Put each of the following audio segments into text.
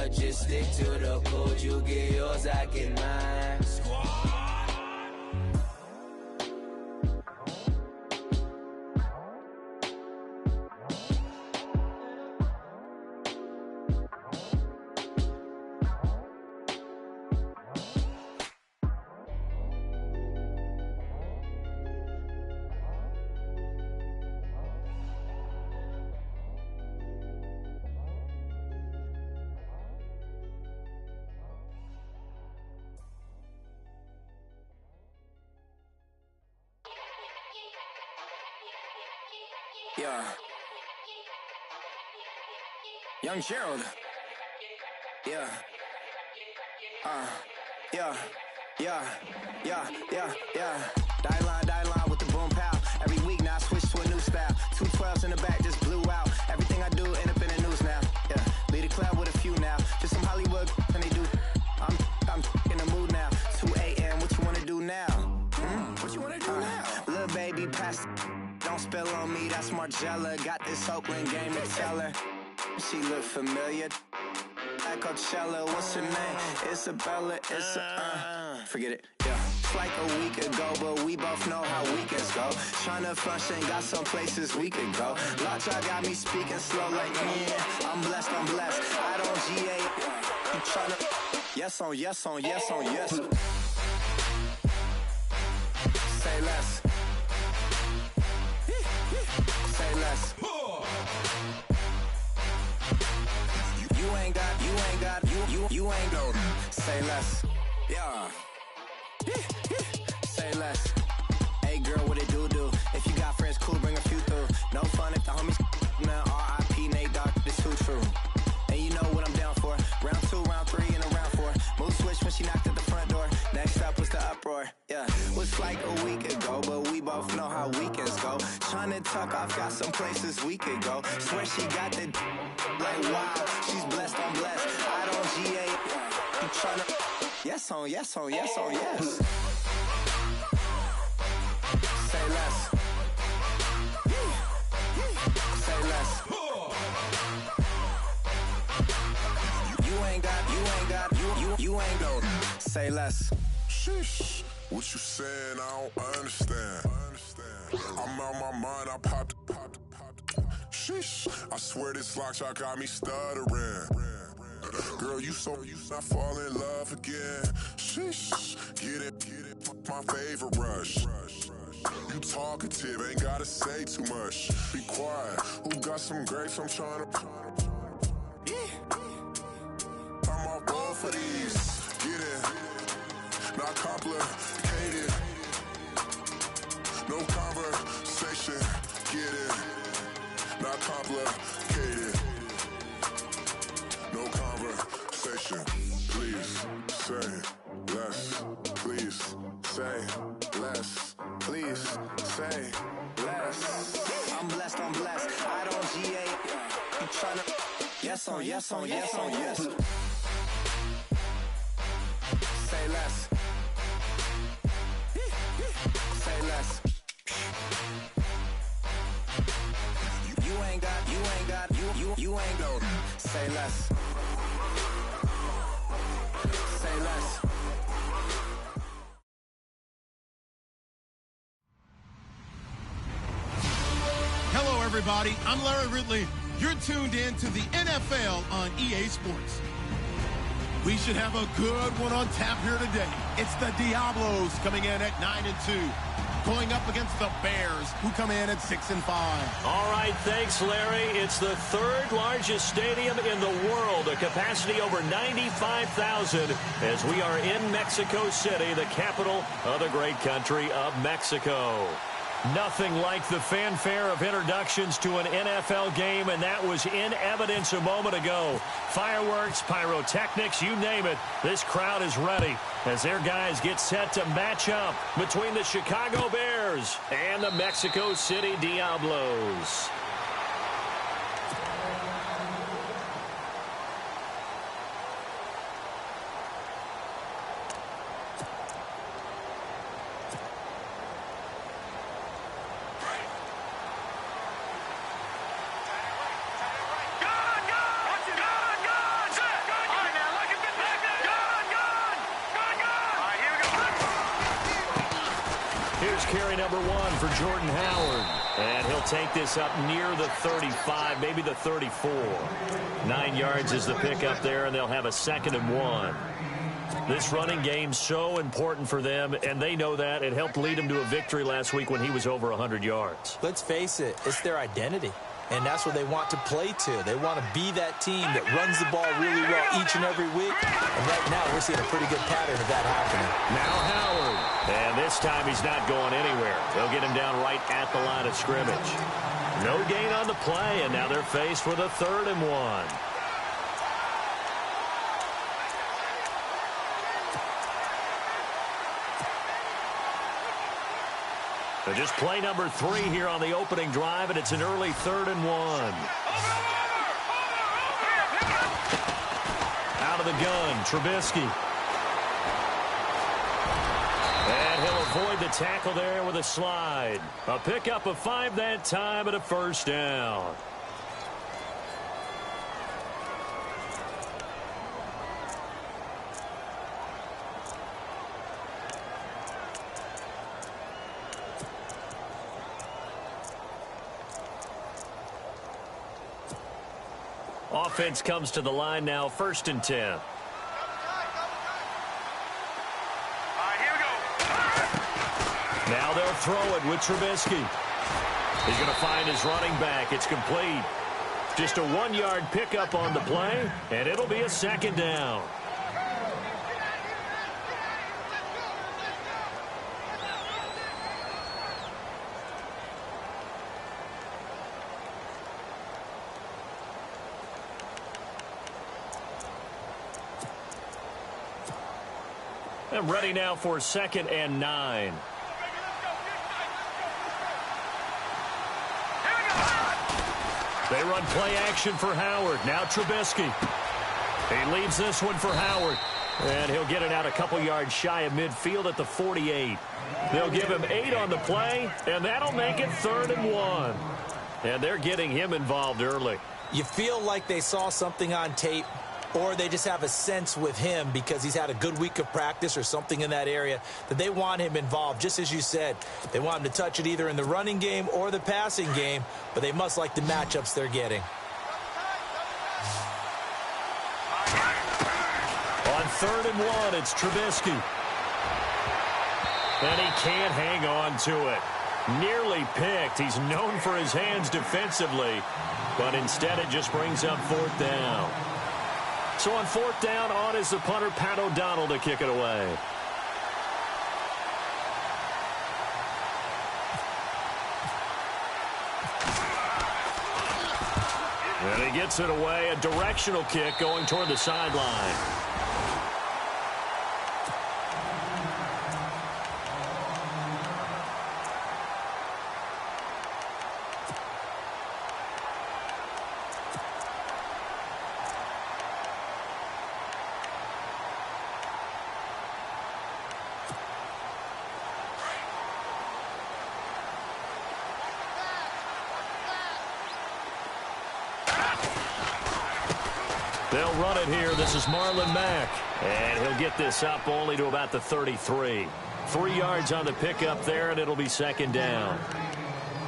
but just stick to the code. You get yours, I get mine. Yeah. Young Gerald. Yeah. Yeah. Die line with the boom pow. Every week now I switch to a new style. 212s in the back just blew out. Everything I do end up in the news now. Yeah. Lead a club with a few now. Just some Hollywood and they do. I'm in the mood now. 2 a.m. What you wanna do now? What you wanna do now? Little baby pass. Don't spill on me, that's Margella. Got this Oakland game to tell her. She look familiar. At Coachella, what's her name? Isabella, forget it, yeah. It's like a week ago, but we both know how weekends go. Tryna function, got some places we could go. Lockjaw got me speaking slow like, yeah, I'm blessed. I don't GA. You tryna, yes on yes. Say less. Say less. You ain't gon' say less. Yeah. Say less. Hey girl, what it do? If you got friends, cool, bring a few through. No fun if the homies man. R.I.P. Nate Dogg, this too true. And you know what I'm down for. Round 2, round 3, and a round 4. Mood switch when she knocked at the front door. Next up was the uproar. Yeah, was like a week ago, but we both know how weekends go. Tryna tuck off, got some places we could go. Swear she got the like wow, she's blessed, I'm blessed. I don't GA. You tryna yes on yes. Say less. Say less. You ain't gon' say less. Sheesh, what you saying? I don't understand. I'm out my mind, I popped. Sheesh, I swear this lockjaw got me stuttering. Girl, you not fall in love again. Sheesh, get it, my favorite rush. You talkative, ain't gotta say too much. Be quiet, who got some grapes? I'm tryna. I'm all ball for these. Get it, not complicated. No conversation. Get it, not complicated. No conversation. Please say less. Please say less. Please say less. I'm blessed. I don't GA. You tryna yes on yes. Say less. Say less. You ain't gon' say less. Say less. Hello, everybody. I'm Larry Ridley. You're tuned in to the NFL on EA Sports. We should have a good one on tap here today. It's the Diablos coming in at 9-2. Going up against the Bears, who come in at 6-5. All right, thanks, Larry. It's the third largest stadium in the world, a capacity over 95,000, as we are in Mexico City, the capital of the great country of Mexico. Nothing like the fanfare of introductions to an NFL game, and that was in evidence a moment ago. Fireworks, pyrotechnics, you name it. This crowd is ready as their guys get set to match up between the Chicago Bears and the Mexico City Diablos. Here's carry number 1 for Jordan Howard. And he'll take this up near the 35, maybe the 34. 9 yards is the pickup there, and they'll have a 2nd and 1. This running game's so important for them, and they know that. It helped lead them to a victory last week when he was over 100 yards. Let's face it, it's their identity. And that's what they want to play to. They want to be that team that runs the ball really well each and every week. And right now, we're seeing a pretty good pattern of that happening. Now Howard. And this time he's not going anywhere. They'll get him down right at the line of scrimmage. No gain on the play, and now they're faced with a 3rd and 1. So just play number 3 here on the opening drive, and it's an early 3rd and 1. Out of the gun, Trubisky. And he'll avoid the tackle there with a slide. A pickup of 5 that time and a 1st down. Offense comes to the line now, 1st and 10. Now they'll throw it with Trubisky. He's going to find his running back. It's complete. Just a 1-yard pickup on the play, and it'll be a 2nd down. And ready now for 2nd and 9. They run play action for Howard. Now Trubisky. He leaves this one for Howard. And he'll get it out a couple yards shy of midfield at the 48. They'll give him 8 on the play, and that'll make it 3rd and 1. And they're getting him involved early. You feel like they saw something on tape, or they just have a sense with him because he's had a good week of practice or something in that area that they want him involved. Just as you said, they want him to touch it either in the running game or the passing game, but they must like the matchups they're getting. On 3rd and 1, it's Trubisky. And he can't hang on to it. Nearly picked. He's known for his hands defensively, but instead it just brings up 4th down. So on 4th down, on is the punter, Pat O'Donnell, to kick it away. And he gets it away, a directional kick going toward the sideline. They'll run it here. This is Marlon Mack. And he'll get this up only to about the 33. 3 yards on the pickup there, and it'll be 2nd down.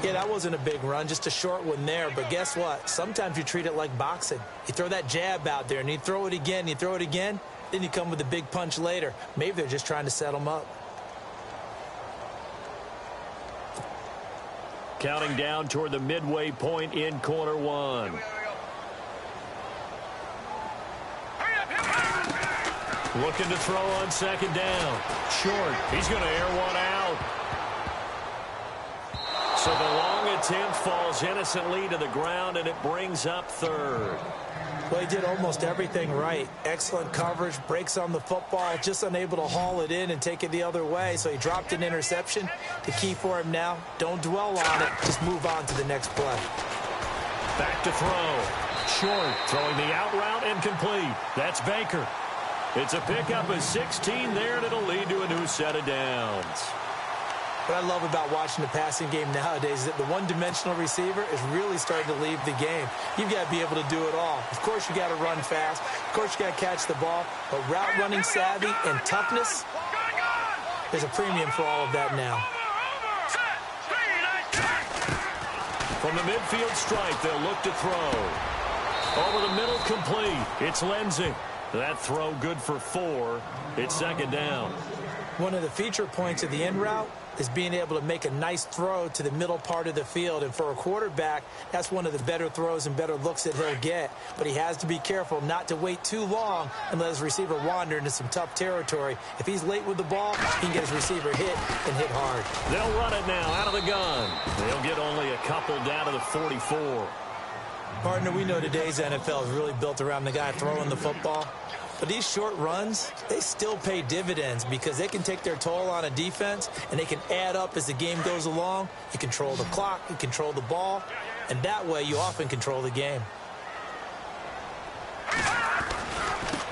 Yeah, that wasn't a big run, just a short one there. But guess what? Sometimes you treat it like boxing. You throw that jab out there, and you throw it again, you throw it again, then you come with a big punch later. Maybe they're just trying to set him up. Counting down toward the midway point in quarter 1. Looking to throw on 2nd down. Short. He's going to air one out. So the long attempt falls innocently to the ground, and it brings up 3rd. Well, he did almost everything right. Excellent coverage, breaks on the football, just unable to haul it in and take it the other way. So he dropped an interception. The key for him now, don't dwell on it. Just move on to the next play. Back to throw. Short. Throwing the out route and complete. That's Baker. It's a pickup of 16 there, and it'll lead to a new set of downs. What I love about watching the passing game nowadays is that the one-dimensional receiver is really starting to leave the game. You've got to be able to do it all. Of course, you got to run fast. Of course, you got to catch the ball. But route running savvy and toughness, there's a premium for all of that now. From the midfield stripe, they'll look to throw. Over the middle, complete. It's Lindsey. That throw good for 4. It's second down. One of the feature points of the in route is being able to make a nice throw to the middle part of the field. And for a quarterback, that's one of the better throws and better looks that he'll get. But he has to be careful not to wait too long and let his receiver wander into some tough territory. If he's late with the ball, he can get his receiver hit and hit hard. They'll run it now out of the gun. They'll get only a couple down to the 44. Partner, we know today's NFL is really built around the guy throwing the football. But these short runs, they still pay dividends because they can take their toll on a defense and they can add up as the game goes along. You control the clock, you control the ball, and that way you often control the game.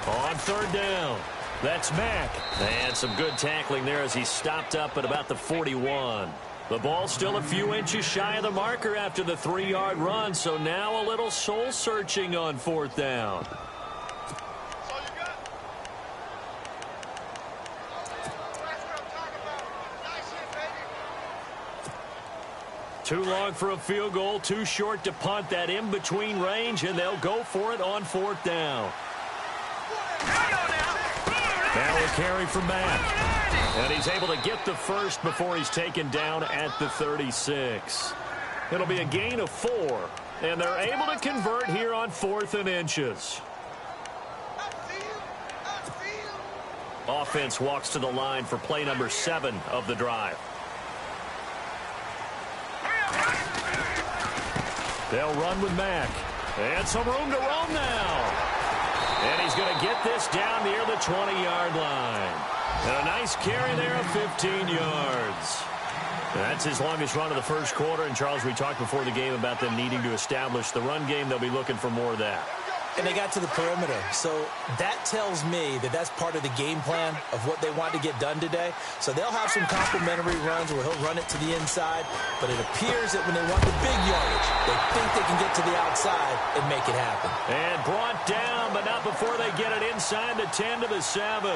On third down, that's Mack. And some good tackling there as he stopped up at about the 41. The ball still a few inches shy of the marker after the 3-yard run, so now a little soul-searching on fourth down. Too long for a field goal, too short to punt. That in-between range, and they'll go for it on fourth down. Now a carry from Mack. And he's able to get the first before he's taken down at the 36. It'll be a gain of 4, and they're able to convert here on 4th and inches. Offense walks to the line for play number 7 of the drive. They'll run with Mack. And some room to roam now. And he's going to get this down near the 20-yard line. And a nice carry there of 15 yards. That's his longest run of the first quarter. And, Charles, we talked before the game about them needing to establish the run game. They'll be looking for more of that. And they got to the perimeter. So that tells me that that's part of the game plan of what they want to get done today. So they'll have some complimentary runs where he'll run it to the inside. But it appears that when they want the big yardage, they think they can get to the outside and make it happen. And brought down, but not before they get it inside the 10 to the 7.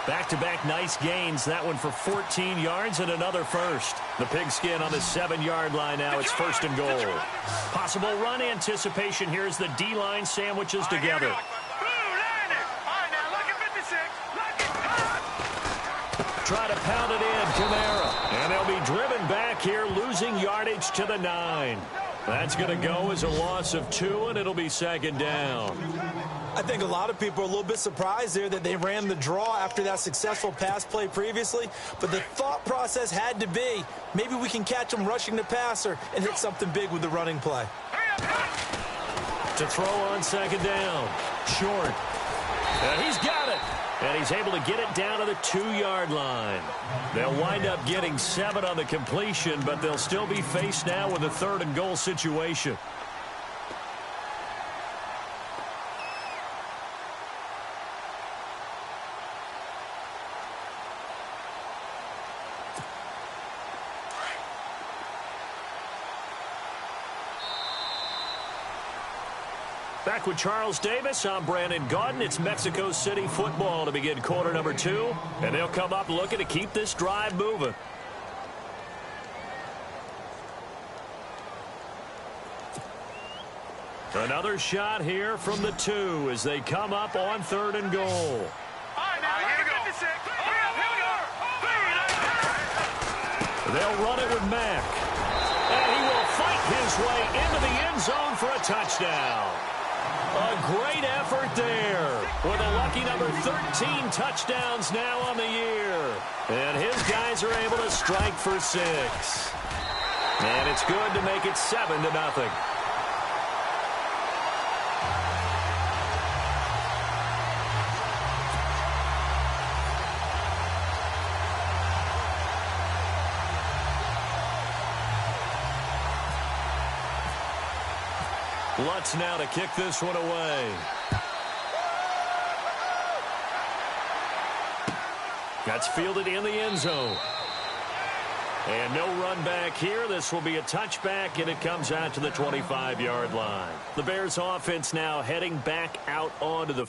Back-to-back nice gains. That one for 14 yards and another first. The pigskin on the 7-yard line now. It's first and goal. Possible run anticipation here as the D-line sandwiches together. Try to pound it in, Kamara. And they'll be driven back here, losing yardage to the 9. That's going to go as a loss of 2, and it'll be second down. I think a lot of people are a little bit surprised there that they ran the draw after that successful pass play previously. But the thought process had to be, maybe we can catch them rushing the passer and hit something big with the running play. To throw on second down. Short. And he's got it. And he's able to get it down to the 2-yard line. They'll wind up getting 7 on the completion, but they'll still be faced now with a 3rd and goal situation. Back with Charles Davis, I'm Brandon Gaudin. It's Mexico City football to begin quarter number 2. And they'll come up looking to keep this drive moving. Another shot here from the 2 as they come up on 3rd and goal. They'll run it with Mack. And he will fight his way into the end zone for a touchdown. A great effort there with a lucky number 13 touchdowns now on the year. And his guys are able to strike for 6. And it's good to make it 7-0. Lutz now to kick this one away. That's fielded in the end zone. And no run back here. This will be a touchback, and it comes out to the 25-yard line. The Bears offense now heading back out onto the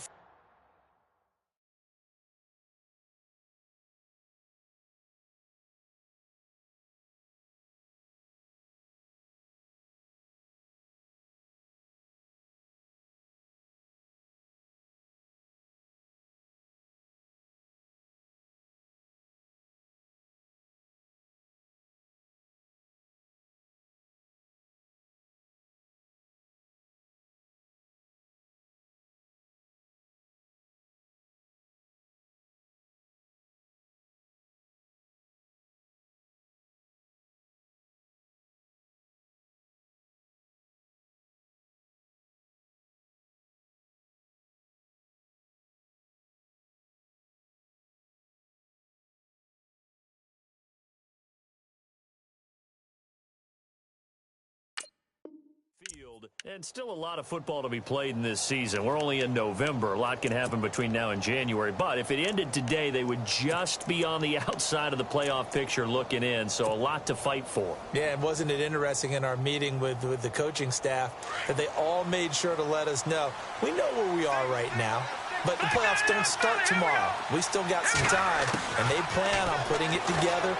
And still a lot of football to be played in this season. We're only in November. A lot can happen between now and January. But if it ended today, they would just be on the outside of the playoff picture looking in. So a lot to fight for. Yeah, and wasn't it interesting in our meeting with the coaching staff that they all made sure to let us know, we know where we are right now, but the playoffs don't start tomorrow. We still got some time, and they plan on putting it together,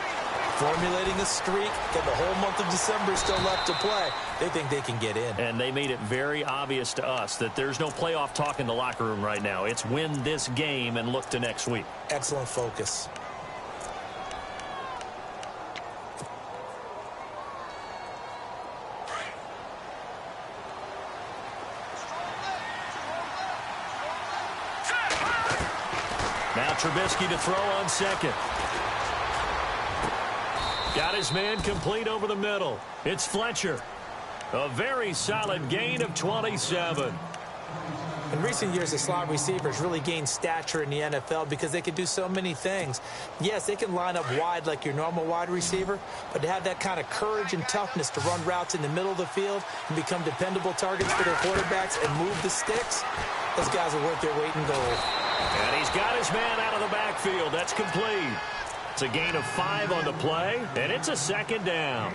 formulating a streak, and the whole month of December is still left to play. They think they can get in. And they made it very obvious to us that there's no playoff talk in the locker room right now. It's win this game and look to next week. Excellent focus. Now Trubisky to throw on second. Got his man complete over the middle. It's Fletcher. A very solid gain of 27. In recent years, the slot receivers really gained stature in the NFL because they can do so many things. Yes, they can line up wide like your normal wide receiver, but to have that kind of courage and toughness to run routes in the middle of the field and become dependable targets for their quarterbacks and move the sticks, those guys are worth their weight in gold. And he's got his man out of the backfield. That's complete. It's a gain of 5 on the play, and it's a second down.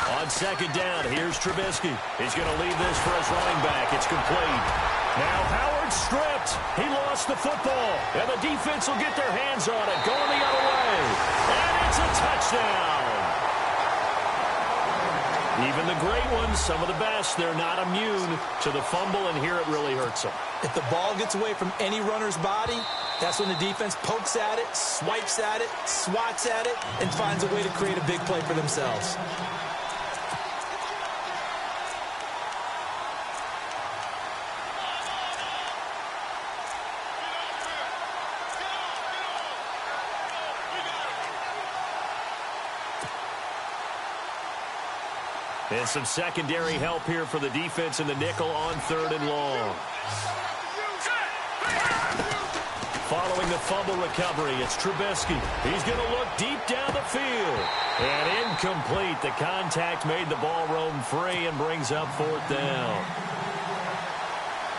On second down, here's Trubisky. He's going to leave this for his running back. It's complete. Now Howard stripped. He lost the football, and the defense will get their hands on it, going the other way. And it's a touchdown. Even the great ones, some of the best, they're not immune to the fumble, and here it really hurts them. If the ball gets away from any runner's body, that's when the defense pokes at it, swipes at it, swats at it, and finds a way to create a big play for themselves. And some secondary help here for the defense in the nickel on 3rd and long. Following the fumble recovery, it's Trubisky. He's going to look deep down the field. And incomplete. The contact made the ball roam free and brings up 4th down.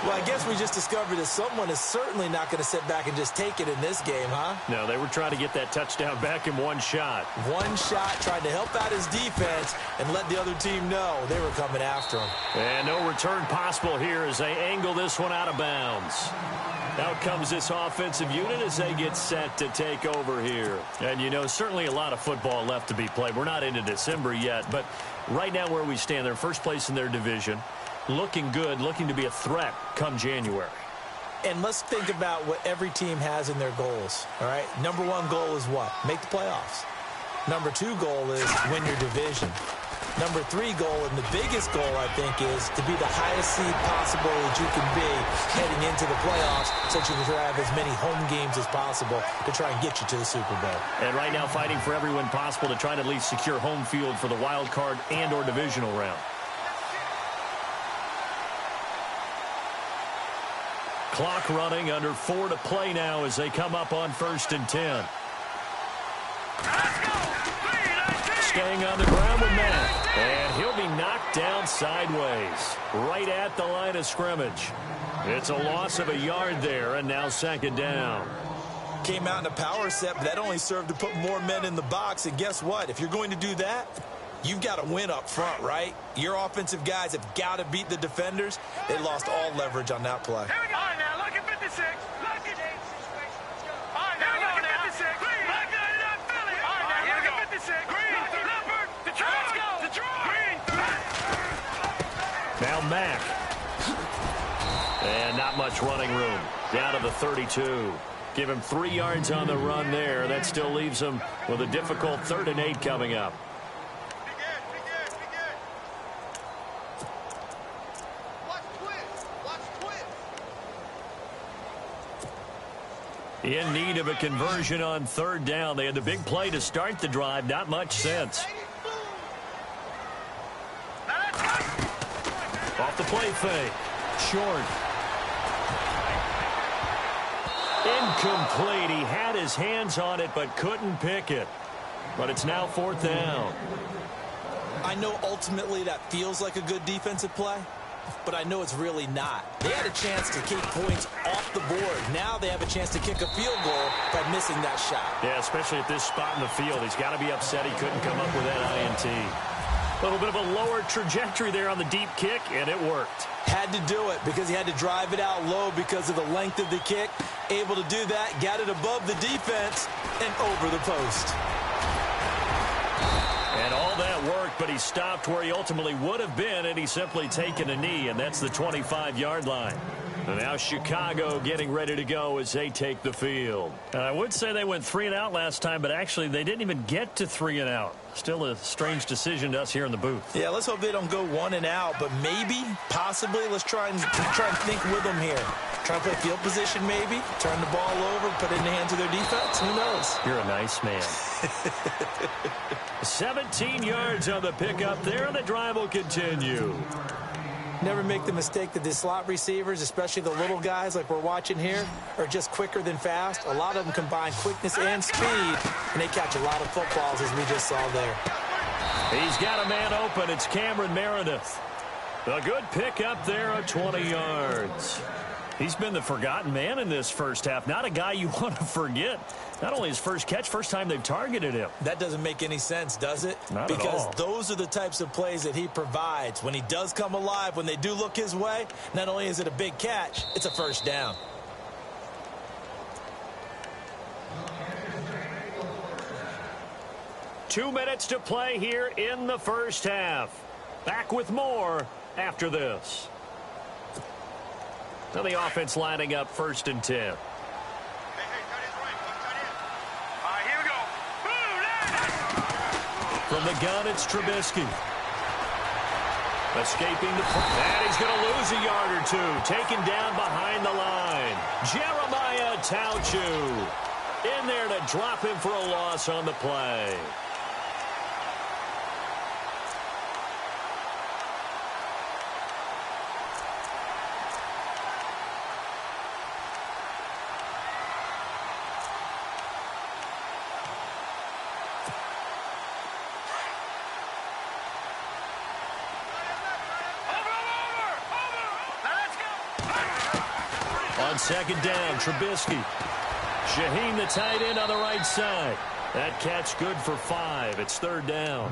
Well, I guess we just discovered that someone is certainly not going to sit back and just take it in this game, huh? No, they were trying to get that touchdown back in one shot. One shot, tried to help out his defense and let the other team know they were coming after him. And no return possible here as they angle this one out of bounds. Out comes this offensive unit as they get set to take over here. And, you know, certainly a lot of football left to be played. We're not into December yet, but right now where we stand, they're first place in their division. Looking good, looking to be a threat come January. And let's think about what every team has in their goals, all right? Number 1 goal is what? Make the playoffs. Number 2 goal is win your division. Number 3 goal, and the biggest goal, I think, is to be the highest seed possible that you can be heading into the playoffs so that you can have as many home games as possible to try and get you to the Super Bowl. And right now fighting for every win possible to try and at least secure home field for the wild card and or divisional round. Clock running, under 4 to play now as they come up on 1st and 10. Staying on the ground with Matt. And he'll be knocked down sideways, right at the line of scrimmage. It's a loss of a yard there, and now 2nd down. Came out in a power set, but that only served to put more men in the box. And guess what? If you're going to do that, you've got to win up front, right? Your offensive guys have got to beat the defenders. They lost all leverage on that play. Here we go. All right, now, look at 56. Look at 56. All right, now, look at 56. Green. Look at it up, Philly. All right, now, look at 56. Green. Leopard. Detroit. Let's go. Detroit. Green. Now Mack. And not much running room. Down to the 32. Give him 3 yards on the run there. That still leaves him with a difficult 3rd and 8 coming up. In need of a conversion on 3rd down. They had the big play to start the drive. Not much sense. Off the play fake. Short. Incomplete. He had his hands on it but couldn't pick it. But it's now 4th down. I know ultimately that feels like a good defensive play, but I know it's really not. They had a chance to keep points off the board. Now they have a chance to kick a field goal by missing that shot. Yeah, especially at this spot in the field. He's got to be upset he couldn't come up with that INT. A little bit of a lower trajectory there on the deep kick, and it worked. Had to do it because he had to drive it out low because of the length of the kick. Able to do that, got it above the defense, and over the post. And all that worked, but he stopped where he ultimately would have been, and he's simply taken a knee, and that's the 25-yard line. And now Chicago getting ready to go as they take the field. And I would say they went 3 and out last time, but actually they didn't even get to 3 and out. Still a strange decision to us here in the booth. Yeah, let's hope they don't go 1 and out, but maybe, possibly, let's try and think with them here. Try and play field position maybe, turn the ball over, put it in the hands of their defense. Who knows? You're a nice man. 17 yards on the pickup there, and the drive will continue. Never make the mistake that the slot receivers, especially the little guys like we're watching here, are just quicker than fast. A lot of them combine quickness and speed, and they catch a lot of footballs, as we just saw there. He's got a man open. It's Cameron Meredith. A good pickup there of 20 yards. He's been the forgotten man in this first half. Not a guy you want to forget. Not only his first catch, first time they've targeted him. That doesn't make any sense, does it? Not at all. Because those are the types of plays that he provides. When he does come alive, when they do look his way, not only is it a big catch, it's a first down. Two minutes to play here in the first half. Back with more after this. Now the offense lining up 1st and 10. From the gun, it's Trubisky. Escaping the play. And he's going to lose a yard or two. Taken down behind the line. Jeremiah Tauchu in there to drop him for a loss on the play. On 2nd down, Trubisky. Shaheen, the tight end, on the right side. That catch good for 5. It's 3rd down.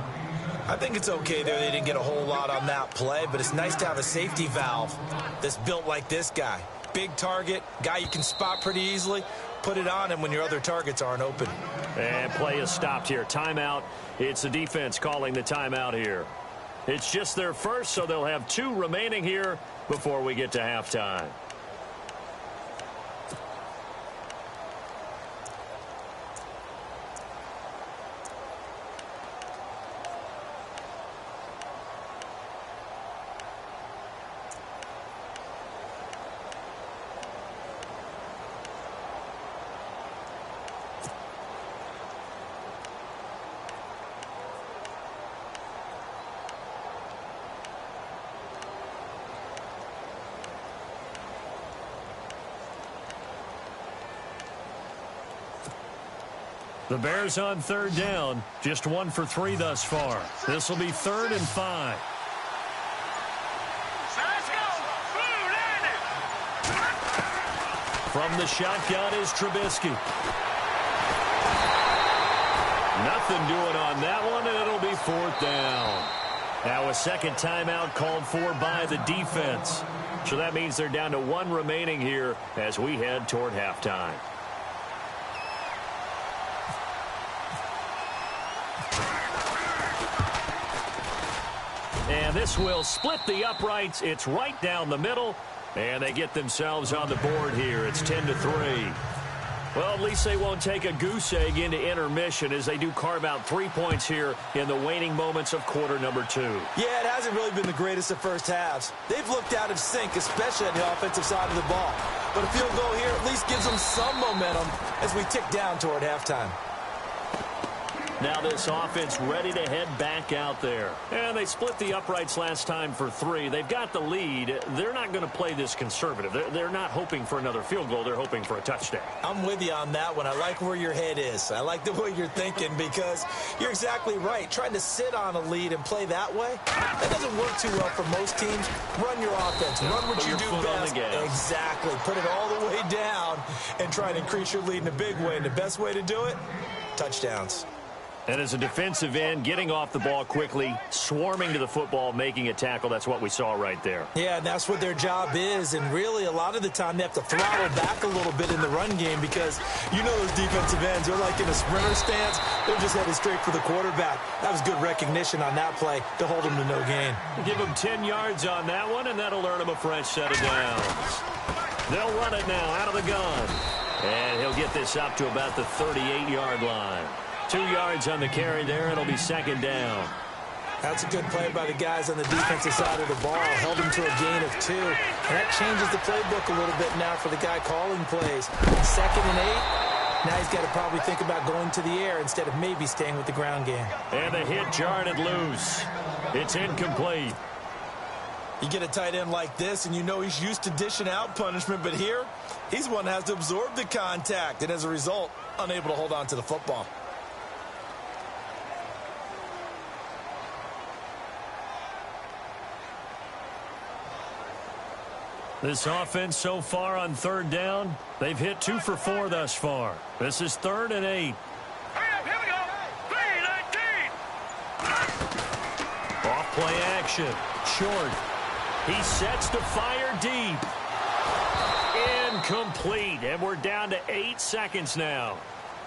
I think it's okay there. They didn't get a whole lot on that play, but it's nice to have a safety valve that's built like this guy. Big target, guy you can spot pretty easily. Put it on him when your other targets aren't open. And play is stopped here. Timeout. It's the defense calling the timeout here. It's just their first, so they'll have 2 remaining here before we get to halftime. The Bears on 3rd down. Just 1 for 3 thus far. This will be 3rd and 5. Let's go! From the shotgun is Trubisky. Nothing doing on that one, and it'll be 4th down. Now a second timeout called for by the defense. So that means they're down to 1 remaining here as we head toward halftime. And this will split the uprights. It's right down the middle, and they get themselves on the board here. It's 10-3. Well, at least they won't take a goose egg into intermission as they do carve out 3 points here in the waning moments of quarter number 2. Yeah, it hasn't really been the greatest of first halves. They've looked out of sync, especially on the offensive side of the ball. But a field goal here at least gives them some momentum as we tick down toward halftime. Now this offense ready to head back out there. And they split the uprights last time for 3. They've got the lead. They're not going to play this conservative. They're not hoping for another field goal. They're hoping for a touchdown. I'm with you on that one. I like where your head is. I like the way you're thinking because you're exactly right. Trying to sit on a lead and play that way, that doesn't work too well for most teams. Run your offense. Run what you do best. Exactly. Put it all the way down and try and increase your lead in a big way. And the best way to do it, touchdowns. And as a defensive end, getting off the ball quickly, swarming to the football, making a tackle, that's what we saw right there. Yeah, and that's what their job is. And really, a lot of the time, they have to throttle back a little bit in the run game because you know those defensive ends, they're like in a sprinter stance. They're just headed straight for the quarterback. That was good recognition on that play to hold them to no gain. Give them 10 yards on that one, and that'll earn them a fresh set of downs. They'll run it now out of the gun. And he'll get this up to about the 38-yard line. 2 yards on the carry there. It'll be second down. That's a good play by the guys on the defensive side of the ball. Held him to a gain of 2. And that changes the playbook a little bit now for the guy calling plays. 2nd and 8. Now he's got to probably think about going to the air instead of maybe staying with the ground game. And the hit jarred it loose. It's incomplete. You get a tight end like this, and you know he's used to dishing out punishment. But here, he's one that has to absorb the contact. And as a result, unable to hold on to the football. This offense so far on 3rd down, they've hit 2 for 4 thus far. This is 3rd and 8. Hurry up, here we go. 3-19. Off play action. Short. He sets to fire deep. Incomplete. And we're down to 8 seconds now.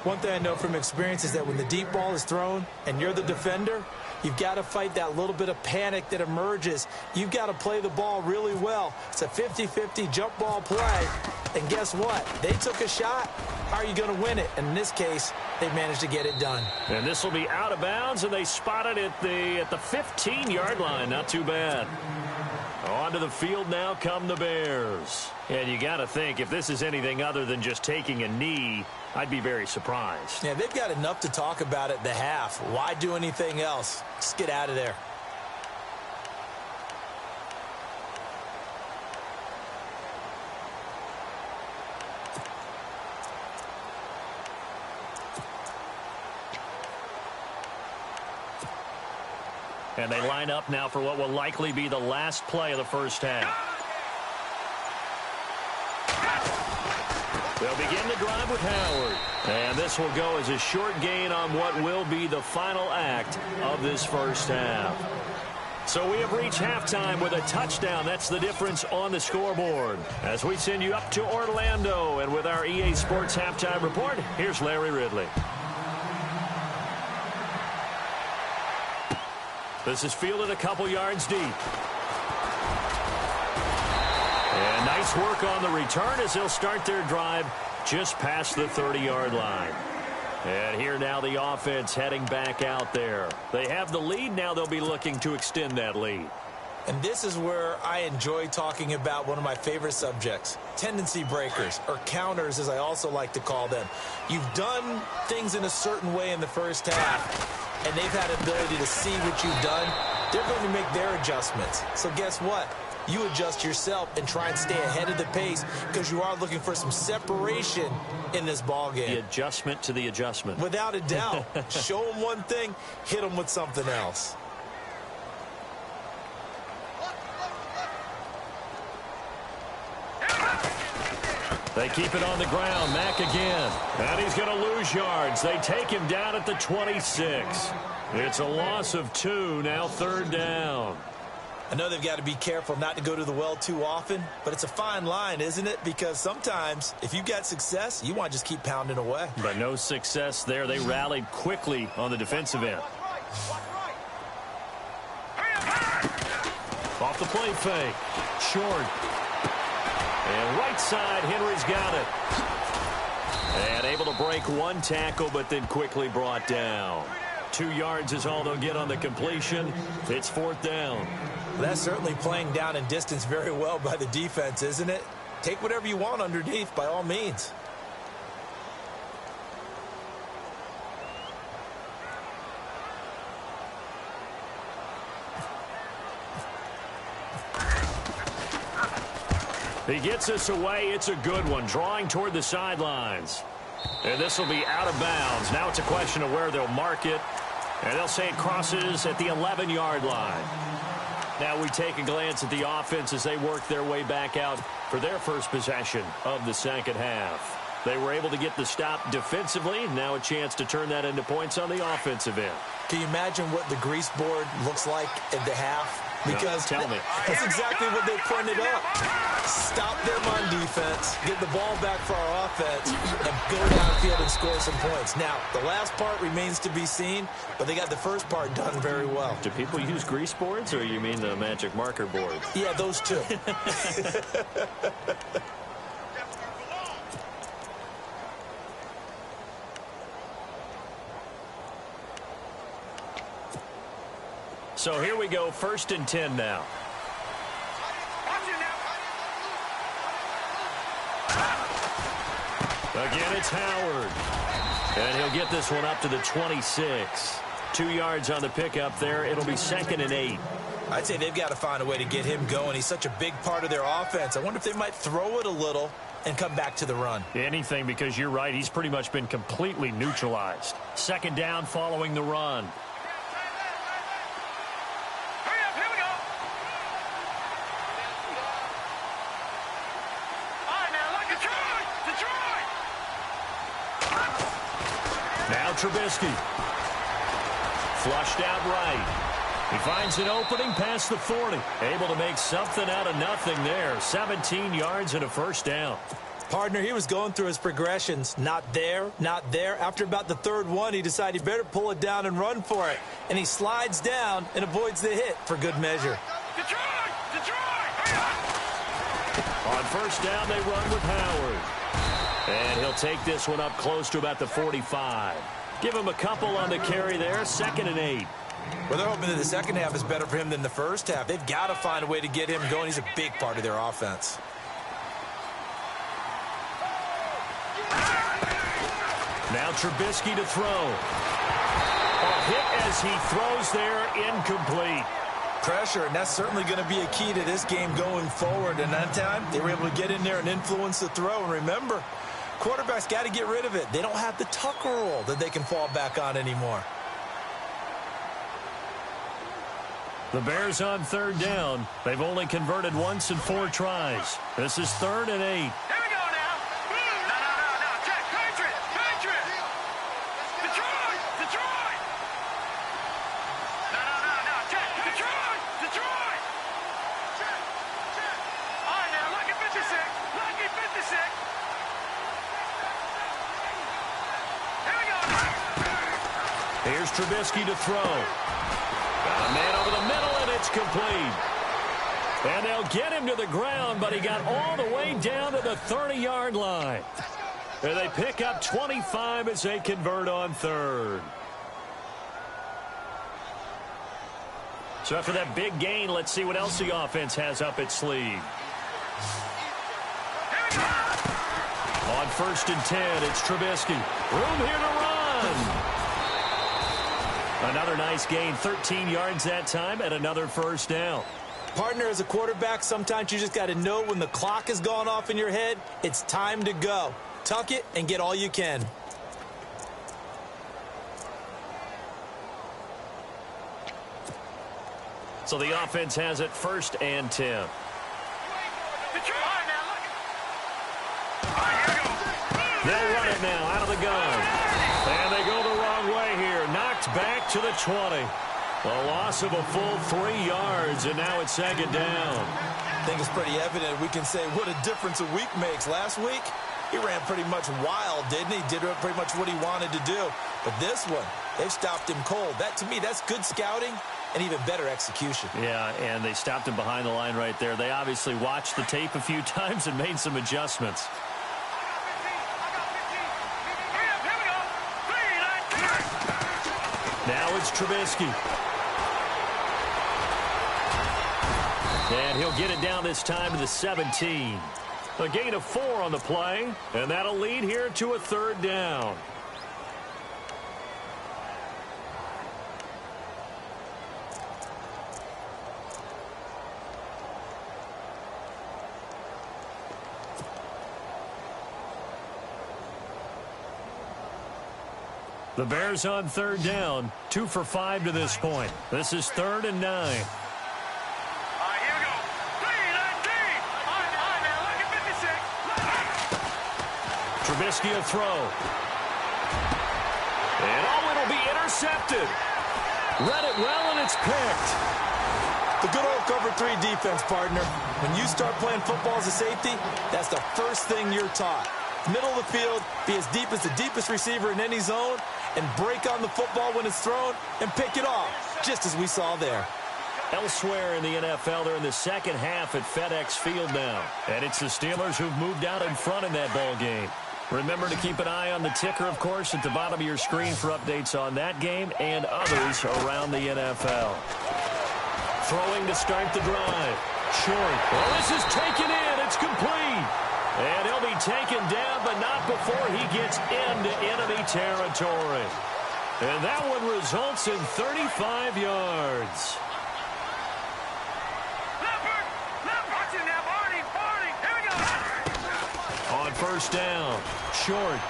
One thing I know from experience is that when the deep ball is thrown and you're the defender, you've got to fight that little bit of panic that emerges. You've got to play the ball really well. It's a 50-50 jump ball play. And guess what? They took a shot. How are you going to win it? And in this case, they managed to get it done. And this will be out of bounds, and they spot it at the 15-yard line. Not too bad. Onto the field now come the Bears. And you got to think, if this is anything other than just taking a knee, I'd be very surprised. Yeah, they've got enough to talk about at the half. Why do anything else? Just get out of there. And they line up now for what will likely be the last play of the first half. They'll begin the drive with Howard. And this will go as a short gain on what will be the final act of this first half. So we have reached halftime with a touchdown. That's the difference on the scoreboard. As we send you up to Orlando, and with our EA Sports Halftime Report, here's Larry Ridley. This is fielded a couple yards deep. And nice work on the return as they'll start their drive just past the 30-yard line. And here now the offense heading back out there. They have the lead. Now they'll be looking to extend that lead. And this is where I enjoy talking about one of my favorite subjects, tendency breakers, or counters as I also like to call them. You've done things in a certain way in the first half, and they've had ability to see what you've done. They're going to make their adjustments. So guess what? You adjust yourself and try and stay ahead of the pace because you are looking for some separation in this ball game. The adjustment to the adjustment. Without a doubt. Show them one thing, hit them with something else. They keep it on the ground. Mack again. And he's going to lose yards. They take him down at the 26. It's a loss of 2, now 3rd down. I know they've got to be careful not to go to the well too often, but it's a fine line, isn't it? Because sometimes, if you've got success, you want to just keep pounding away. But no success there. They rallied quickly on the defensive end. Off the play fake. Short. And right side, Henry's got it. And able to break one tackle, but then quickly brought down. 2 yards is all they'll get on the completion. It's 4th down. That's certainly playing down and distance very well by the defense, isn't it? Take whatever you want underneath, by all means. He gets us away. It's a good one, drawing toward the sidelines. And this will be out of bounds. Now it's a question of where they'll mark it. And they'll say it crosses at the 11-yard line. Now we take a glance at the offense as they work their way back out for their first possession of the second half. They were able to get the stop defensively. Now a chance to turn that into points on the offensive end. Can you imagine what the grease board looks like at the half? Because tell me. That's exactly what they printed up. Stop them on defense, get the ball back for our offense, and go downfield and score some points. Now, the last part remains to be seen, but they got the first part done very well. Do people use grease boards, or you mean the magic marker board? Yeah, those two. So here we go, 1st and 10 now. Again, it's Howard. And he'll get this one up to the 26. 2 yards on the pickup there. It'll be 2nd and 8. I'd say they've got to find a way to get him going. He's such a big part of their offense. I wonder if they might throw it a little and come back to the run. Anything, because you're right. He's pretty much been completely neutralized. 2nd down following the run. Now Trubisky. Flushed out right. He finds an opening past the 40. Able to make something out of nothing there. 17 yards and a first down. Partner, he was going through his progressions. Not there, not there. After about the 3rd one, he decided he better pull it down and run for it. And he slides down and avoids the hit for good measure. On 1st down, they run with Howard. And he'll take this one up close to about the 45. Give him a couple on the carry there. 2nd and 8. Well, they're hoping that the second half is better for him than the first half. They've got to find a way to get him going. He's a big part of their offense. Now Trubisky to throw. A hit as he throws there, incomplete. Pressure, and that's certainly going to be a key to this game going forward. And that time, they were able to get in there and influence the throw. And remember, quarterbacks got to get rid of it. They don't have the Tucker rule that they can fall back on anymore. The Bears on 3rd down. They've only converted once in 4 tries. This is 3rd and 8. Here's Trubisky to throw. Got a man over the middle, and it's complete. And they'll get him to the ground, but he got all the way down to the 30-yard line. And they pick up 25 as they convert on 3rd. So after that big gain, let's see what else the offense has up its sleeve. On 1st and 10, it's Trubisky. Room here to run. Another nice gain, 13 yards that time, and another first down. Partner, as a quarterback, sometimes you just got to know when the clock has gone off in your head, it's time to go. Tuck it and get all you can. So the offense has it 1st and 10. They'll run it now out of the gun. And they go the wrong way here. Knocked back to the 20. A loss of a full 3 yards, and now it's 2nd down. I think it's pretty evident. We can say what a difference a week makes. Last week, he ran pretty much wild, didn't he? Did pretty much what he wanted to do. But this one, they've stopped him cold. That, to me, that's good scouting and even better execution. Yeah, and they stopped him behind the line right there. They obviously watched the tape a few times and made some adjustments. Now it's Trubisky. And he'll get it down this time to the 17. A gain of 4 on the play, and that'll lead here to a 3rd down. The Bears on third down, 2 for 5 to this point. This is 3rd and 9. All right, here we go. Green and deep. All right, now, look at 56. Trubisky a throw. And it'll be intercepted. Read it well, and it's picked. The good old cover 3 defense, partner. When you start playing football as a safety, that's the first thing you're taught. Middle of the field, be as deep as the deepest receiver in any zone, and break on the football when it's thrown and pick it off, just as we saw there. Elsewhere in the NFL, they're in the second half at FedEx Field now. And it's the Steelers who've moved out in front in that ball game. Remember to keep an eye on the ticker, of course, at the bottom of your screen for updates on that game and others around the NFL. Throwing to start the drive. Short. Well, this is taken in. It's complete. And he'll be taken down, but not before he gets into enemy territory. And that one results in 35 yards. On first down, Short.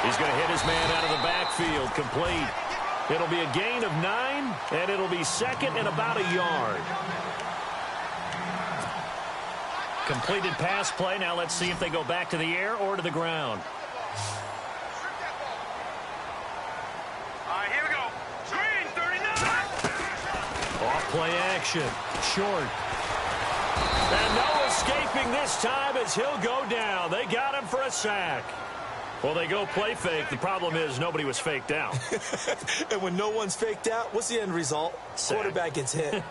He's going to hit his man out of the backfield, complete. It'll be a gain of 9, and it'll be second and about a yard. Completed pass play. Now let's see if they go back to the air or to the ground. All right, here we go. Green, 39. Off play action. Short. And no escaping this time as he'll go down. They got him for a sack. Well, they go play fake. The problem is nobody was faked out. And when no one's faked out, what's the end result? Sack. Quarterback gets hit.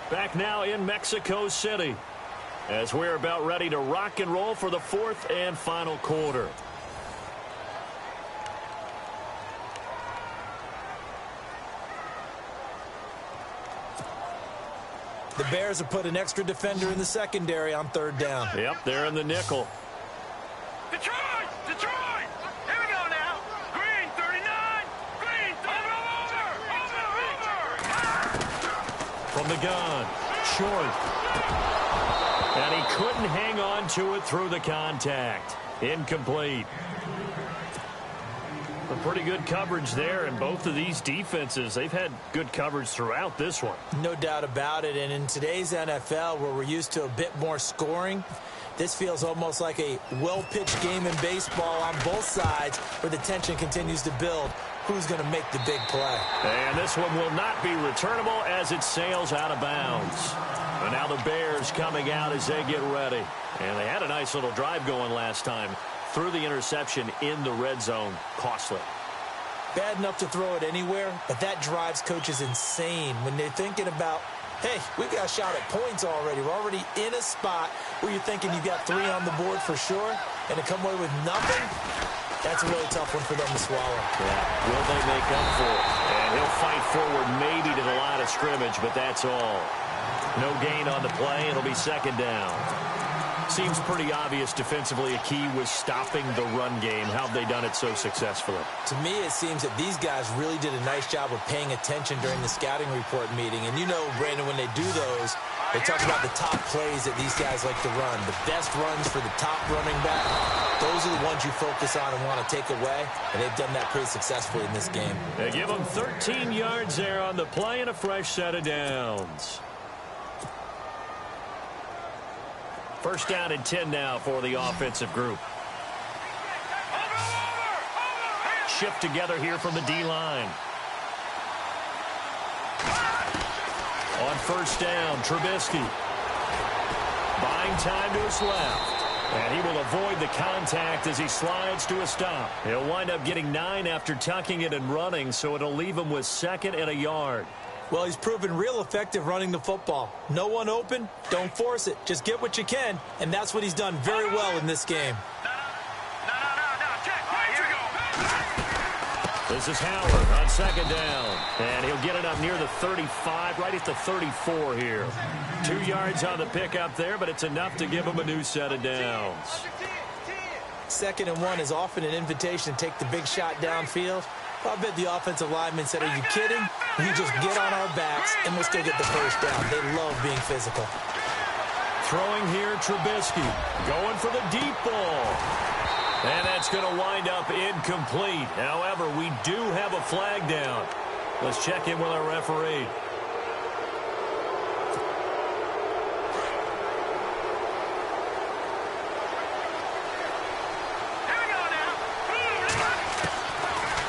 Back now in Mexico City as we're about ready to rock and roll for the 4th and final quarter. The Bears have put an extra defender in the secondary on 3rd down. Yep, they're in the nickel. Detroit! Detroit! Here we go now. Green, 39. Green, over. From the gun, Short. And he couldn't hang on to it through the contact. Incomplete. A pretty good coverage there, and both of these defenses, they've had good coverage throughout this one. No doubt about it, and in today's NFL, where we're used to a bit more scoring, this feels almost like a well-pitched game in baseball on both sides, where the tension continues to build. Who's going to make the big play? And this one will not be returnable as it sails out of bounds. And now the Bears coming out as they get ready. And they had a nice little drive going last time. Threw the interception in the red zone. Costly. Bad enough to throw it anywhere, but that drives coaches insane when they're thinking about, hey, we've got a shot at points already. We're already in a spot where you're thinking you got 3 on the board for sure, and to come away with nothing, that's a really tough one for them to swallow. Yeah. Will they make up for it? And he'll fight forward maybe to the line of scrimmage, but that's all. No gain on the play. It'll be 2nd down. Seems pretty obvious defensively a key was stopping the run game. How have they done it so successfully? To me, it seems that these guys really did a nice job of paying attention during the scouting report meeting. And you know, Brandon, when they do those, they talk about the top plays that these guys like to run. The best runs for the top running back. Those are the ones you focus on and want to take away. And they've done that pretty successfully in this game. They give them 13 yards there on the play and a fresh set of downs. 1st down and 10 now for the offensive group. Shift together here from the D-line. On 1st down, Trubisky. Buying time to his left. And he will avoid the contact as he slides to a stop. He'll wind up getting 9 after tucking it and running, so it'll leave him with 2nd and a yard. Well, he's proven real effective running the football. No one open, don't force it. Just get what you can, and that's what he's done very well in this game. This is Howard on 2nd down. And he'll get it up near the 35, right at the 34 here. 2 yards on the pickup there, but it's enough to give him a new set of downs. 2nd and 1 is often an invitation to take the big shot downfield. I bet the offensive lineman said, are you kidding? You just get on our backs, and we'll still get the 1st down. They love being physical. Throwing here, Trubisky. Going for the deep ball. And that's going to wind up incomplete. However, we do have a flag down. Let's check in with our referee.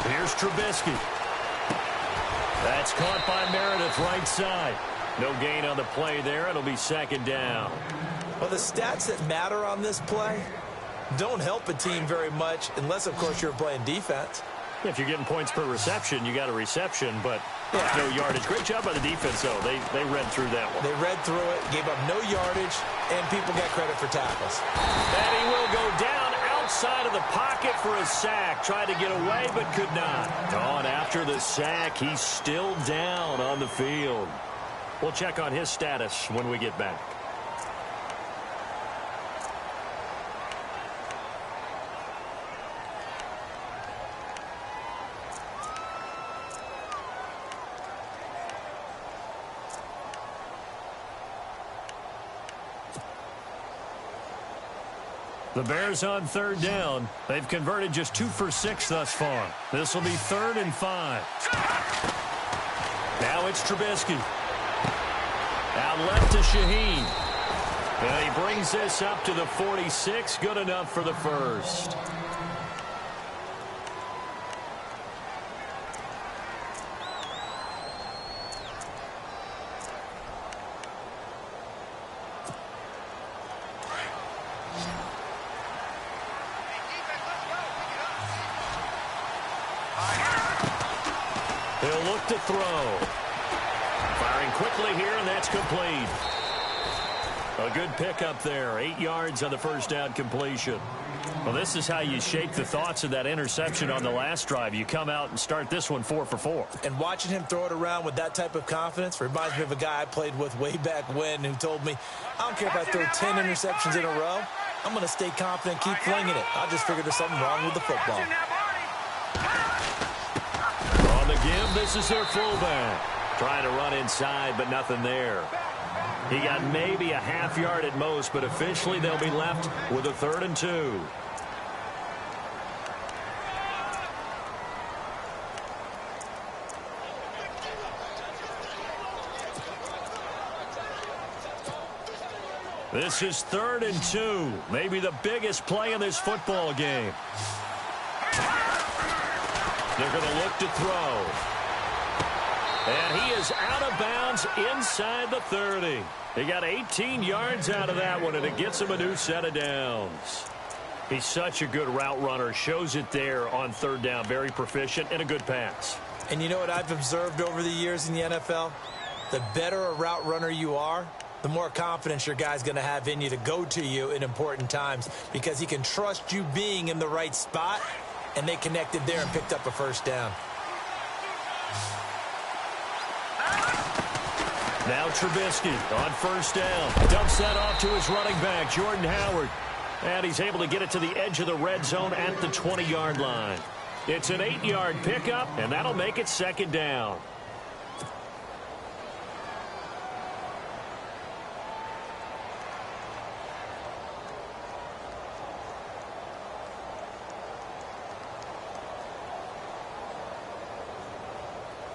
Here's Trubisky. That's caught by Meredith right side. No gain on the play there. It'll be second down. Well, the stats that matter on this play don't help a team very much unless, of course, you're playing defense. If you're getting points per reception, you got a reception, but no yardage. Great job by the defense, though. They read through that one. They read through it, gave up no yardage, and people got credit for tackles. And he will go down outside of the pocket for a sack. Tried to get away, but could not. On after the sack, he's still down on the field. We'll check on his status when we get back. The Bears on third down. They've converted just 2 for 6 thus far. This will be 3rd and 5. Now it's Trubisky. Out left to Shaheen. And he brings this up to the 46. Good enough for the first. He'll look to throw. Firing quickly here, and that's complete. A good pickup there. 8 yards on the first down completion. Well, this is how you shake the thoughts of that interception on the last drive. You come out and start this one 4 for 4. And watching him throw it around with that type of confidence reminds me of a guy I played with way back when who told me, I don't care if I throw 10 interceptions in a row. I'm going to stay confident, keep flinging it. I just figured there's something wrong with the football. On the give, this is their fullback. Trying to run inside, but nothing there. He got maybe a half yard at most, but officially they'll be left with a 3rd and 2. This is 3rd and 2. Maybe the biggest play in this football game. They're going to look to throw. And he is out of bounds inside the 30. He got 18 yards out of that one, and it gets him a new set of downs. He's such a good route runner. Shows it there on 3rd down. Very proficient and a good pass. And you know what I've observed over the years in the NFL? The better a route runner you are, the more confidence your guy's going to have in you to go to you in important times because he can trust you being in the right spot, and they connected there and picked up a first down. Now Trubisky on 1st down. Dumps that off to his running back, Jordan Howard. And he's able to get it to the edge of the red zone at the 20-yard line. It's an 8-yard pickup, and that'll make it 2nd down.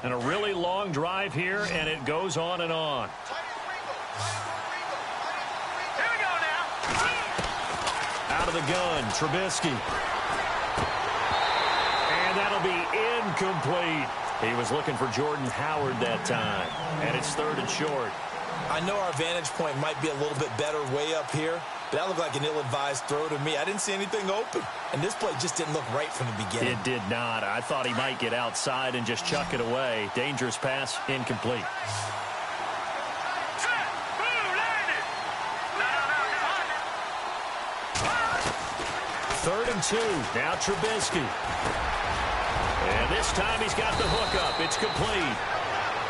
And a really long drive here, and it goes on and on. Here we go now. Out of the gun, Trubisky. And that'll be incomplete. He was looking for Jordan Howard that time. And it's 3rd and short. I know our vantage point might be a little bit better way up here, but that looked like an ill-advised throw to me. I didn't see anything open. And this play just didn't look right from the beginning. It did not. I thought he might get outside and just chuck it away. Dangerous pass, incomplete. Third and 2. Now Trubisky. And this time he's got the hookup. It's complete.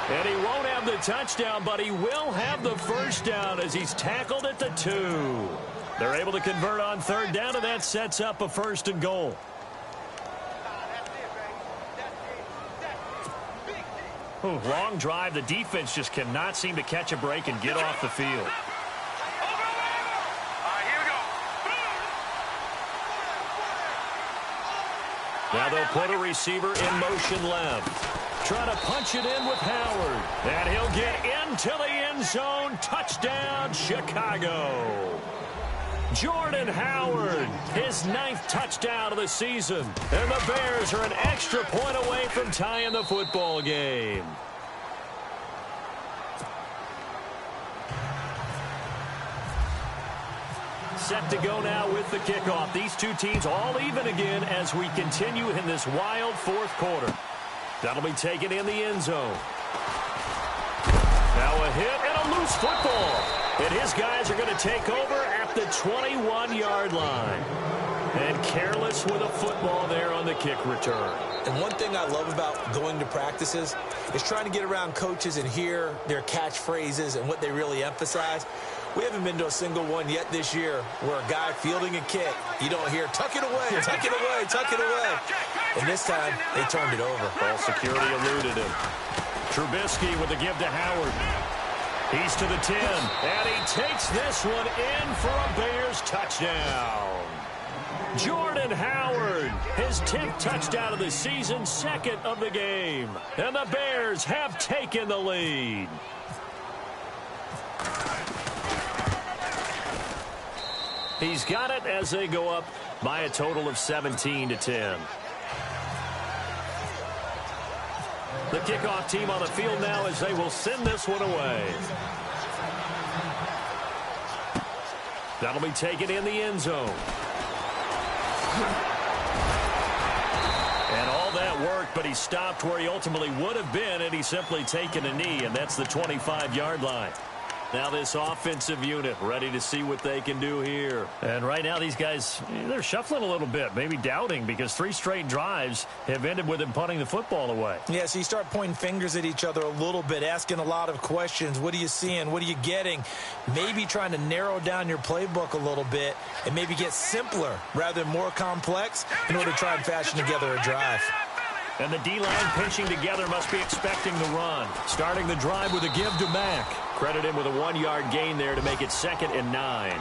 And he won't have the touchdown, but he will have the first down as he's tackled at the 2. They're able to convert on 3rd down, and that sets up a 1st and goal. Ooh, long drive. The defense just cannot seem to catch a break and get off the field. They'll put a receiver in motion left. Trying to punch it in with Howard. And he'll get into the end zone. Touchdown, Chicago. Jordan Howard, his 9th touchdown of the season. And the Bears are an extra point away from tying the football game. Set to go now with the kickoff. These two teams all even again as we continue in this wild fourth quarter. That'll be taken in the end zone. Now a hit and a loose football. And his guys are going to take over at the 21-yard line. And careless with a football there on the kick return. And one thing I love about going to practices is trying to get around coaches and hear their catchphrases and what they really emphasize. We haven't been to a single one yet this year where a guy fielding a kick, you don't hear, tuck it away, tuck it away, tuck it away. And this time, they turned it over. Ball security eluded him. Trubisky with the give to Howard. He's to the 10, and he takes this one in for a Bears touchdown. Jordan Howard, his 10th touchdown of the season, 2nd of the game. And the Bears have taken the lead. He's got it as they go up by a total of 17-10. The kickoff team on the field now as they will send this one away. That'll be taken in the end zone. And all that worked, but he stopped where he ultimately would have been, and he's simply taken a knee, and that's the 25-yard line. Now this offensive unit ready to see what they can do here. And right now these guys, they're shuffling a little bit, maybe doubting, because 3 straight drives have ended with them punting the football away. Yeah, so you start pointing fingers at each other a little bit, asking a lot of questions. What are you seeing? What are you getting? Maybe trying to narrow down your playbook a little bit and maybe get simpler rather than more complex in order to try and fashion together a drive. And the D-line pinching together must be expecting the run. Starting the drive with a give to Mack. Credit him with a 1-yard gain there to make it 2nd and 9.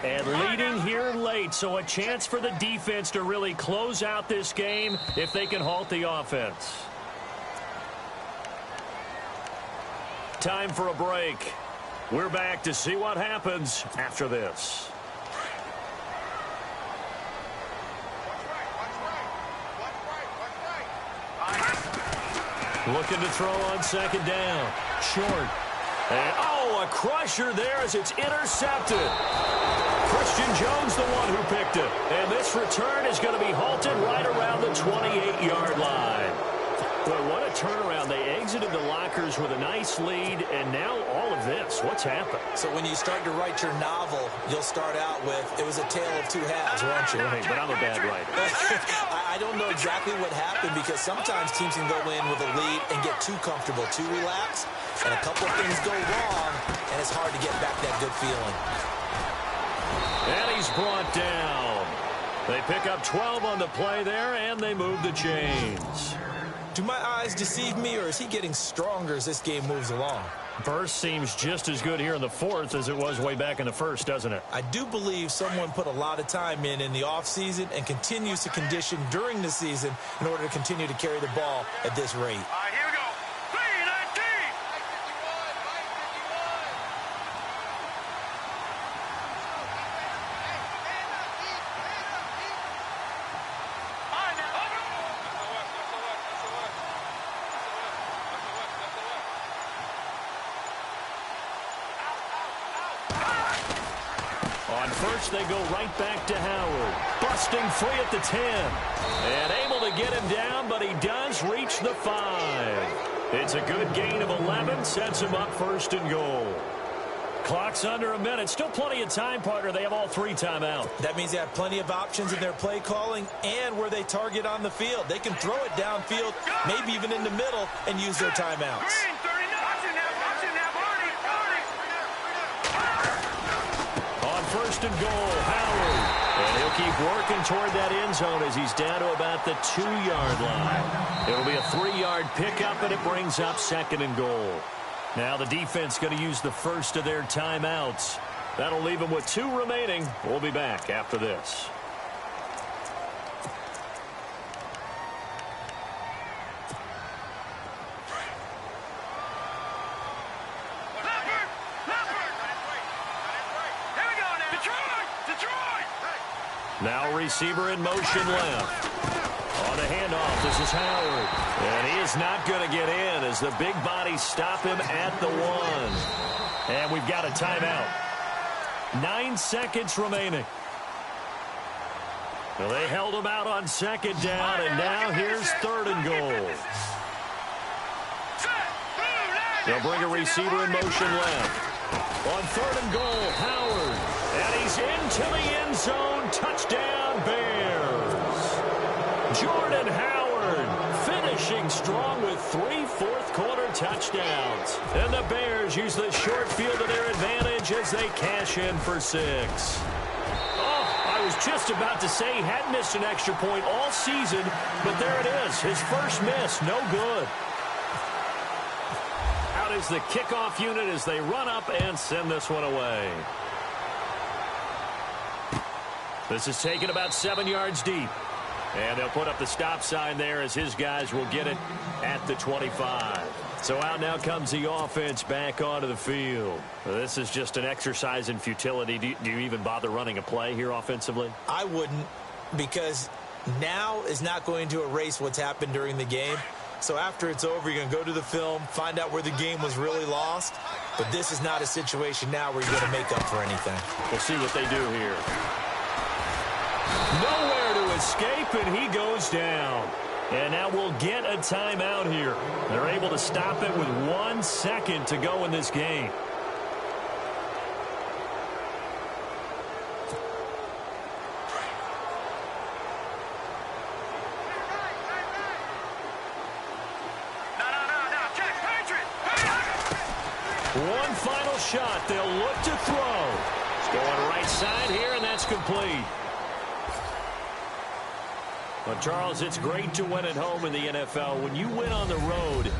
And leading here late, so a chance for the defense to really close out this game if they can halt the offense. Time for a break. We're back to see what happens after this. Looking to throw on 2nd down. Short. And, a crusher there as it's intercepted. Christian Jones the one who picked it. And this return is going to be halted right around the 28-yard line. Boy, what a turnaround. They exited the lockers with a nice lead, and now all of this. What's happened? So when you start to write your novel, you'll start out with, it was a tale of 2 halves, won't you? Right, but I'm a bad writer. I don't know exactly what happened because sometimes teams can go in with a lead and get too comfortable, too relaxed, and a couple of things go wrong, and it's hard to get back that good feeling. And he's brought down. They pick up 12 on the play there, and they move the chains. Do my eyes deceive me, or is he getting stronger as this game moves along? Burst seems just as good here in the 4th as it was way back in the 1st, doesn't it? I do believe someone put a lot of time in the offseason and continues to condition during the season in order to continue to carry the ball at this rate. All right, here we go. 3-19. On first, they go right back to Howard. Busting free at the 10. And able to get him down, but he does reach the 5. It's a good gain of 11. Sets him up 1st and goal. Clock's under a minute. Still plenty of time, partner. They have all 3 timeouts. That means they have plenty of options in their play calling and where they target on the field. They can throw it downfield, maybe even in the middle, and use their timeouts. On 1st and goal, Howard. And he'll keep working toward that end zone as he's down to about the 2-yard line. It'll be a 3-yard pickup, and it brings up 2nd and goal. Now the defense going to use the first of their timeouts. That'll leave them with 2 remaining. We'll be back after this. Now receiver in motion left. On the handoff, this is Howard. And he is not going to get in as the big bodies stop him at the 1. And we've got a timeout. 9 seconds remaining. Well, they held him out on second down, and now here's 3rd and goal. They'll bring a receiver in motion left. On 3rd and goal, Howard. And he's into the end zone. Touchdown, Bears. Jordan Howard finishing strong with 3 fourth-quarter touchdowns. And the Bears use the short field to their advantage as they cash in for 6. I was just about to say he hadn't missed an extra point all season, but there it is. His first miss, no good. Out is the kickoff unit as they run up and send this one away. This is taken about 7 yards deep. And they'll put up the stop sign there as his guys will get it at the 25. So out now comes the offense back onto the field. This is just an exercise in futility. Do you even bother running a play here offensively? I wouldn't, because now is not going to erase what's happened during the game. So after it's over, you're going to go to the film, find out where the game was really lost. But this is not a situation now where you're going to make up for anything. We'll see what they do here. Nowhere to escape, and he goes down. And now we'll get a timeout here. They're able to stop it with 1 second to go in this game. One final shot. They'll look to throw. It's going right side here, and that's complete. But, Charles, it's great to win at home in the NFL. When you win on the road,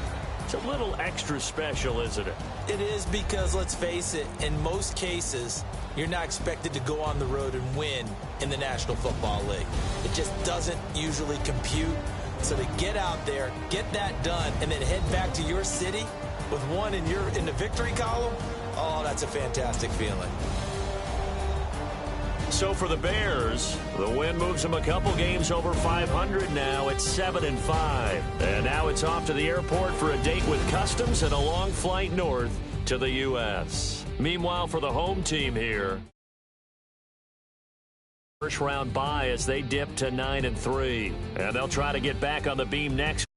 it's a little extra special, isn't it? It is, because, let's face it, in most cases, you're not expected to go on the road and win in the National Football League. It just doesn't usually compute. So to get out there, get that done, and then head back to your city with one in the victory column, oh, that's a fantastic feeling. So for the Bears, the win moves them a couple games over 500 now at 7-5. And now it's off to the airport for a date with Customs and a long flight north to the U.S. Meanwhile, for the home team here, first round bye as they dip to 9-3. And they'll try to get back on the beam next.